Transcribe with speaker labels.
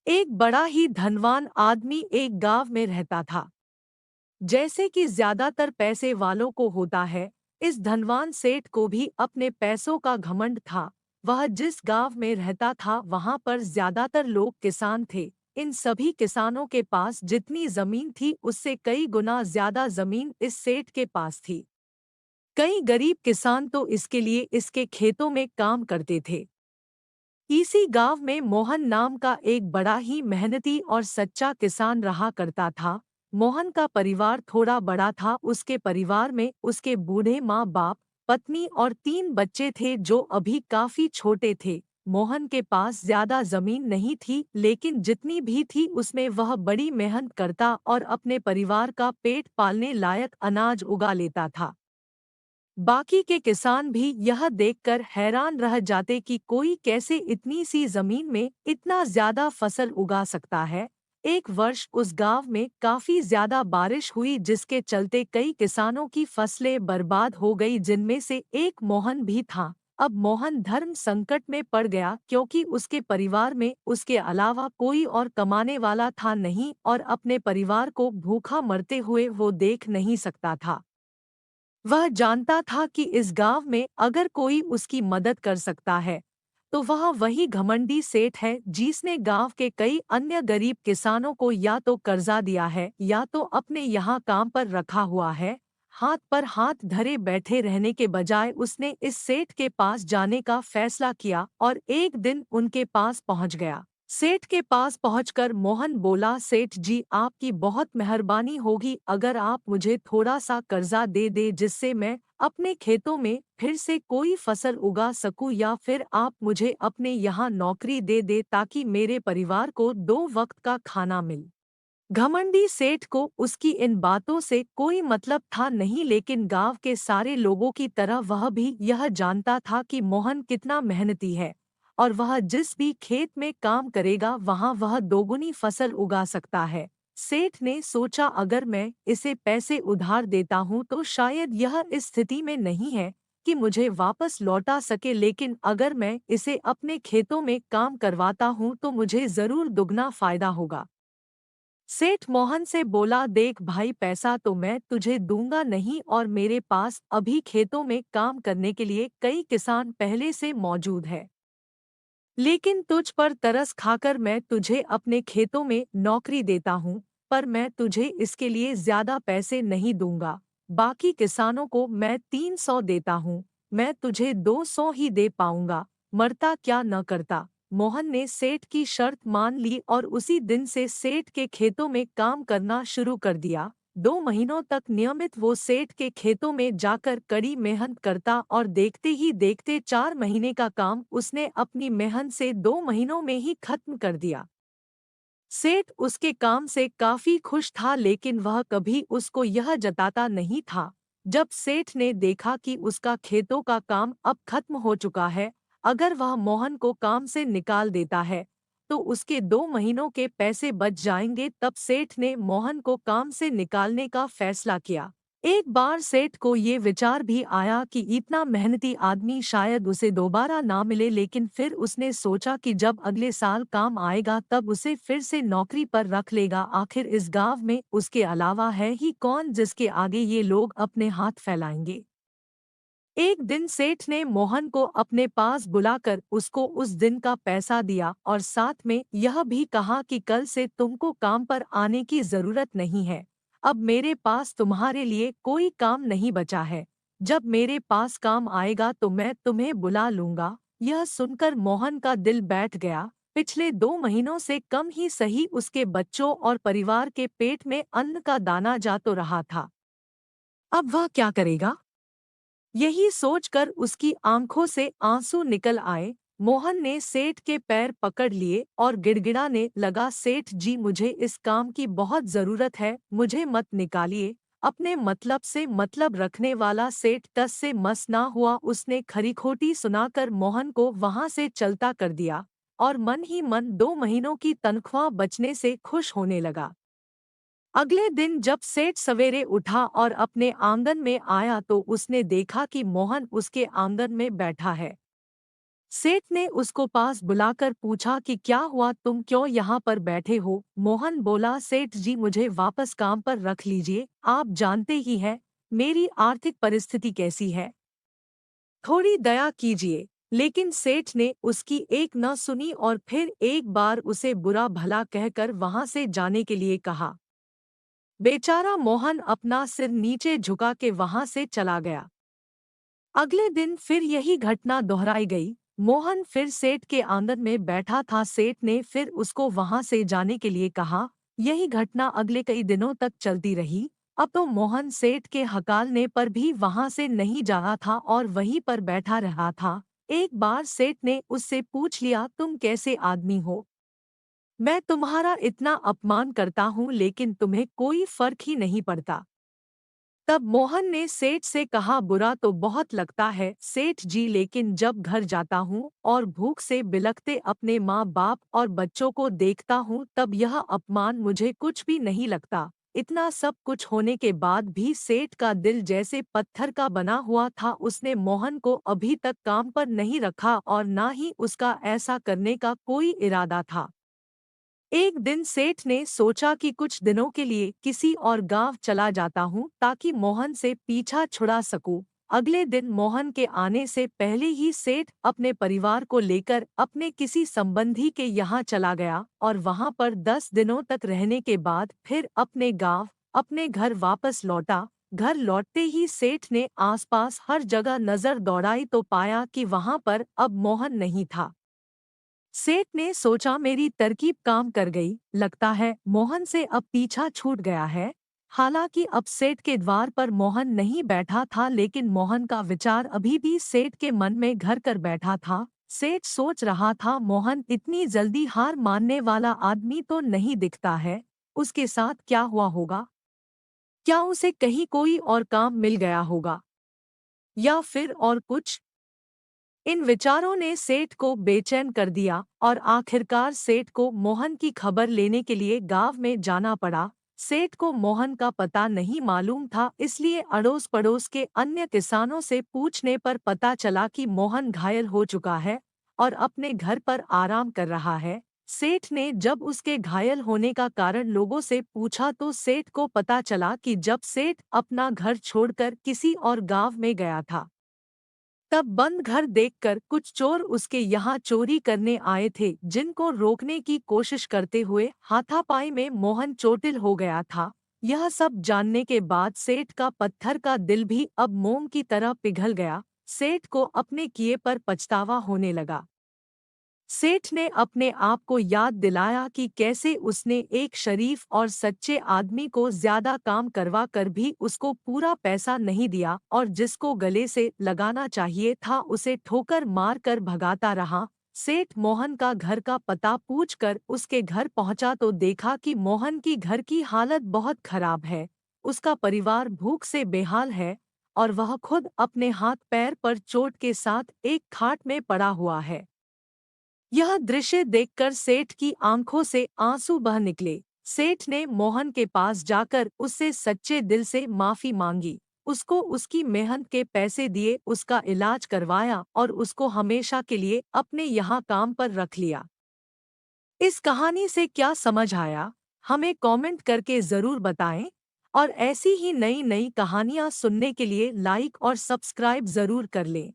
Speaker 1: एक बड़ा ही धनवान आदमी एक गांव में रहता था। जैसे कि ज्यादातर पैसे वालों को होता है, इस धनवान सेठ को भी अपने पैसों का घमंड था। वह जिस गांव में रहता था वहां पर ज्यादातर लोग किसान थे। इन सभी किसानों के पास जितनी जमीन थी उससे कई गुना ज्यादा जमीन इस सेठ के पास थी। कई गरीब किसान तो इसके लिए इसके खेतों में काम करते थे। इसी गांव में मोहन नाम का एक बड़ा ही मेहनती और सच्चा किसान रहा करता था। मोहन का परिवार थोड़ा बड़ा था। उसके परिवार में उसके बूढ़े माँ बाप, पत्नी और 3 बच्चे थे जो अभी काफी छोटे थे। मोहन के पास ज्यादा जमीन नहीं थी, लेकिन जितनी भी थी उसमें वह बड़ी मेहनत करता और अपने परिवार का पेट पालने लायक अनाज उगा लेता था। बाकी के किसान भी यह देखकर हैरान रह जाते कि कोई कैसे इतनी सी जमीन में इतना ज्यादा फसल उगा सकता है। एक वर्ष उस गांव में काफी ज्यादा बारिश हुई, जिसके चलते कई किसानों की फसलें बर्बाद हो गई, जिनमें से एक मोहन भी था। अब मोहन धर्म संकट में पड़ गया, क्योंकि उसके परिवार में उसके अलावा कोई और कमाने वाला था नहीं और अपने परिवार को भूखा मरते हुए वो देख नहीं सकता था। वह जानता था कि इस गांव में अगर कोई उसकी मदद कर सकता है तो वह वही घमंडी सेठ है, जिसने गांव के कई अन्य गरीब किसानों को या तो कर्जा दिया है या तो अपने यहाँ काम पर रखा हुआ है। हाथ पर हाथ धरे बैठे रहने के बजाय उसने इस सेठ के पास जाने का फैसला किया और एक दिन उनके पास पहुंच गया। सेठ के पास पहुंचकर मोहन बोला, सेठ जी, आपकी बहुत मेहरबानी होगी अगर आप मुझे थोड़ा सा कर्जा दे दे, जिससे मैं अपने खेतों में फिर से कोई फसल उगा सकूं, या फिर आप मुझे अपने यहाँ नौकरी दे दे ताकि मेरे परिवार को 2 वक्त का खाना मिल। घमंडी सेठ को उसकी इन बातों से कोई मतलब था नहीं, लेकिन गांव के सारे लोगों की तरह वह भी यह जानता था कि मोहन कितना मेहनती है और वह जिस भी खेत में काम करेगा वहां वह दोगुनी फसल उगा सकता है। सेठ ने सोचा, अगर मैं इसे पैसे उधार देता हूं तो शायद यह इस स्थिति में नहीं है कि मुझे वापस लौटा सके, लेकिन अगर मैं इसे अपने खेतों में काम करवाता हूं तो मुझे जरूर दुगना फायदा होगा। सेठ मोहन से बोला, देख भाई, पैसा तो मैं तुझे दूंगा नहीं और मेरे पास अभी खेतों में काम करने के लिए कई किसान पहले से मौजूद है। लेकिन तुझ पर तरस खाकर मैं तुझे अपने खेतों में नौकरी देता हूँ, पर मैं तुझे इसके लिए ज्यादा पैसे नहीं दूंगा। बाकी किसानों को मैं 300 देता हूँ, मैं तुझे 200 ही दे पाऊंगा। मरता क्या न करता। मोहन ने सेठ की शर्त मान ली और उसी दिन से सेठ के खेतों में काम करना शुरू कर दिया। 2 महीनों तक नियमित वो सेठ के खेतों में जाकर कड़ी मेहनत करता और देखते ही देखते 4 महीने का काम उसने अपनी मेहनत से 2 महीनों में ही खत्म कर दिया। सेठ उसके काम से काफी खुश था, लेकिन वह कभी उसको यह जताता नहीं था। जब सेठ ने देखा कि उसका खेतों का काम अब खत्म हो चुका है, अगर वह मोहन को काम से निकाल देता है तो उसके 2 महीनों के पैसे बच जाएंगे। तब सेठ ने मोहन को काम से निकालने का फैसला किया। एक बार सेठ को ये विचार भी आया कि इतना मेहनती आदमी शायद उसे दोबारा ना मिले, लेकिन फिर उसने सोचा कि जब अगले साल काम आएगा तब उसे फिर से नौकरी पर रख लेगा। आखिर इस गांव में उसके अलावा है ही कौन जिसके आगे ये लोग अपने हाथ फैलाएंगे। एक दिन सेठ ने मोहन को अपने पास बुलाकर उसको उस दिन का पैसा दिया और साथ में यह भी कहा कि कल से तुमको काम पर आने की जरूरत नहीं है। अब मेरे पास तुम्हारे लिए कोई काम नहीं बचा है। जब मेरे पास काम आएगा तो मैं तुम्हें बुला लूंगा। यह सुनकर मोहन का दिल बैठ गया। पिछले 2 महीनों से कम ही सही उसके बच्चों और परिवार के पेट में अन्न का दाना जा तो रहा था। अब वह क्या करेगा? यही सोचकर उसकी आंखों से आंसू निकल आए। मोहन ने सेठ के पैर पकड़ लिए और गिड़गिड़ाने लगा, सेठ जी, मुझे इस काम की बहुत जरूरत है, मुझे मत निकालिए। अपने मतलब से मतलब रखने वाला सेठ टस से मस ना हुआ। उसने खरीखोटी सुनाकर मोहन को वहां से चलता कर दिया और मन ही मन 2 महीनों की तनख्वाह बचने से खुश होने लगा। अगले दिन जब सेठ सवेरे उठा और अपने आंगन में आया तो उसने देखा कि मोहन उसके आंगन में बैठा है। सेठ ने उसको पास बुलाकर पूछा कि क्या हुआ, तुम क्यों यहाँ पर बैठे हो। मोहन बोला, सेठ जी मुझे वापस काम पर रख लीजिए, आप जानते ही हैं मेरी आर्थिक परिस्थिति कैसी है, थोड़ी दया कीजिए। लेकिन सेठ ने उसकी एक न सुनी और फिर एक बार उसे बुरा भला कहकर वहां से जाने के लिए कहा। बेचारा मोहन अपना सिर नीचे झुका के वहां से चला गया। अगले दिन फिर यही घटना दोहराई गई। मोहन फिर सेठ के आंगन में बैठा था। सेठ ने फिर उसको वहां से जाने के लिए कहा। यही घटना अगले कई दिनों तक चलती रही। अब तो मोहन सेठ के हकालने पर भी वहां से नहीं जा रहा था और वहीं पर बैठा रहा था। एक बार सेठ ने उससे पूछ लिया, तुम कैसे आदमी हो? मैं तुम्हारा इतना अपमान करता हूँ लेकिन तुम्हें कोई फर्क ही नहीं पड़ता। तब मोहन ने सेठ से कहा, बुरा तो बहुत लगता है सेठ जी, लेकिन जब घर जाता हूँ और भूख से बिलखते अपने माँ बाप और बच्चों को देखता हूँ तब यह अपमान मुझे कुछ भी नहीं लगता। इतना सब कुछ होने के बाद भी सेठ का दिल जैसे पत्थर का बना हुआ था। उसने मोहन को अभी तक काम पर नहीं रखा और ना ही उसका ऐसा करने का कोई इरादा था। एक दिन सेठ ने सोचा कि कुछ दिनों के लिए किसी और गांव चला जाता हूं ताकि मोहन से पीछा छुड़ा सकूं। अगले दिन मोहन के आने से पहले ही सेठ अपने परिवार को लेकर अपने किसी संबंधी के यहाँ चला गया और वहां पर 10 दिनों तक रहने के बाद फिर अपने गांव अपने घर वापस लौटा। घर लौटते ही सेठ ने आसपास हर जगह नजर दौड़ाई तो पाया कि वहां पर अब मोहन नहीं था। सेठ ने सोचा, मेरी तरकीब काम कर गई, लगता है मोहन से अब पीछा छूट गया है। हालांकि अब सेठ के द्वार पर मोहन नहीं बैठा था लेकिन मोहन का विचार अभी भी सेठ के मन में घर कर बैठा था। सेठ सोच रहा था, मोहन इतनी जल्दी हार मानने वाला आदमी तो नहीं दिखता है। उसके साथ क्या हुआ होगा? क्या उसे कहीं कोई और काम मिल गया होगा या फिर और कुछ? इन विचारों ने सेठ को बेचैन कर दिया और आखिरकार सेठ को मोहन की खबर लेने के लिए गांव में जाना पड़ा। सेठ को मोहन का पता नहीं मालूम था, इसलिए अड़ोस पड़ोस के अन्य किसानों से पूछने पर पता चला कि मोहन घायल हो चुका है और अपने घर पर आराम कर रहा है। सेठ ने जब उसके घायल होने का कारण लोगों से पूछा तो सेठ को पता चला कि जब सेठ अपना घर छोड़कर किसी और गांव में गया था तब बंद घर देखकर कुछ चोर उसके यहाँ चोरी करने आए थे, जिनको रोकने की कोशिश करते हुए हाथापाई में मोहन चोटिल हो गया था। यह सब जानने के बाद सेठ का पत्थर का दिल भी अब मोम की तरह पिघल गया। सेठ को अपने किए पर पछतावा होने लगा। सेठ ने अपने आप को याद दिलाया कि कैसे उसने एक शरीफ और सच्चे आदमी को ज्यादा काम करवा कर भी उसको पूरा पैसा नहीं दिया और जिसको गले से लगाना चाहिए था उसे ठोकर मार कर भगाता रहा। सेठ मोहन का घर का पता पूछकर उसके घर पहुंचा तो देखा कि मोहन की घर की हालत बहुत खराब है। उसका परिवार भूख से बेहाल है और वह खुद अपने हाथ पैर पर चोट के साथ एक खाट में पड़ा हुआ है। यह दृश्य देखकर सेठ की आंखों से आंसू बह निकले। सेठ ने मोहन के पास जाकर उससे सच्चे दिल से माफी मांगी, उसको उसकी मेहनत के पैसे दिए, उसका इलाज करवाया और उसको हमेशा के लिए अपने यहाँ काम पर रख लिया। इस कहानी से क्या समझ आया, हमें कमेंट करके ज़रूर बताएं और ऐसी ही नई नई कहानियाँ सुनने के लिए लाइक और सब्सक्राइब ज़रूर कर लें।